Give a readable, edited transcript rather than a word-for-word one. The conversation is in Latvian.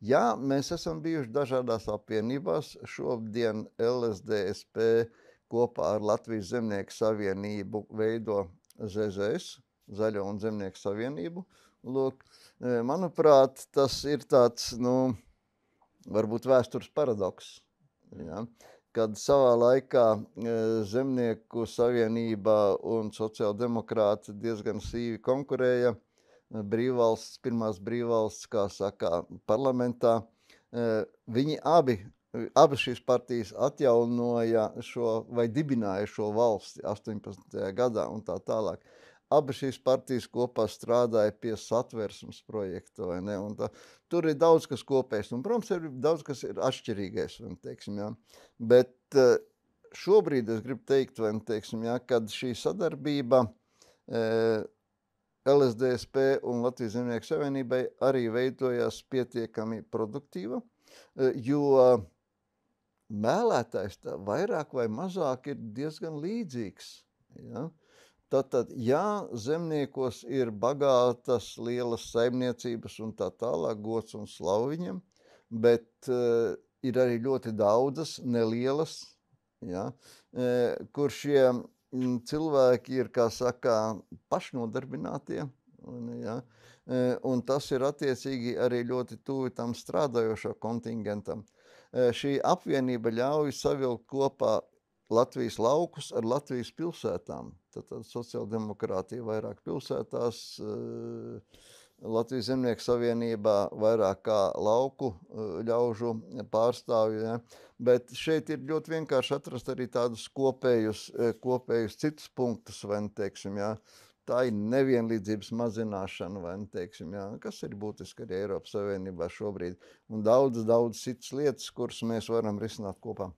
Jā, mēs esam bijuši dažādās apvienībās. Šodien LSDSP kopā ar Latvijas Zemnieku savienību veido ZZS, Zaļo un Zemnieku savienību. Lūk, manuprāt, tas ir tāds, varbūt vēstures paradoks, ja, kad savā laikā Zemnieku savienība un sociāldemokrāti diezgan sīvi konkurēja brīvvalsts, pirmās brīvvalsts, kā saka, parlamentā. Viņi abas šīs partijas atjaunoja šo vai dibināja šo valsti 18. gadā un tā tālāk. Abas šīs partijas kopā strādāja pie satversmes projekta, vai ne? Un tur ir daudz kas kopējs, un, protams, ir daudz kas ir atšķirīgais, vai teiksim, jā. Bet šobrīd es gribu teikt, vai teiksim, jā, kad šī sadarbība LSDSP un Latvijas Zemnieku savienībai arī veidojās pietiekami produktīva, jo mēlētājs tā vairāk vai mazāk ir diezgan līdzīgs. Ja? Tātad, ja zemniekos ir bagātas, lielas saimniecības un tā tālāk, gods un slavu viņam, bet ir arī ļoti daudzas nelielas, ja, kur šie cilvēki ir, kā saka, pašnodarbinātie, ja, un tas ir attiecīgi arī ļoti tuvi tam strādājošo kontingentam. Šī apvienība ļauj savilkt kopā Latvijas laukus ar Latvijas pilsētām. Tad sociāldemokrātija vairāk pilsētās, Latvijas Zemnieku savienībā vairāk kā lauku ļaužu pārstāvju. Ja? Bet šeit ir ļoti vienkārši atrast arī tādus kopējus citus punktus, vai teiksim, ja? Tā ir nevienlīdzības mazināšana, vai teiksim, ja? Kas ir būtiski arī Eiropas Savienībā šobrīd. Un daudz citas lietas, kuras mēs varam risināt kopā.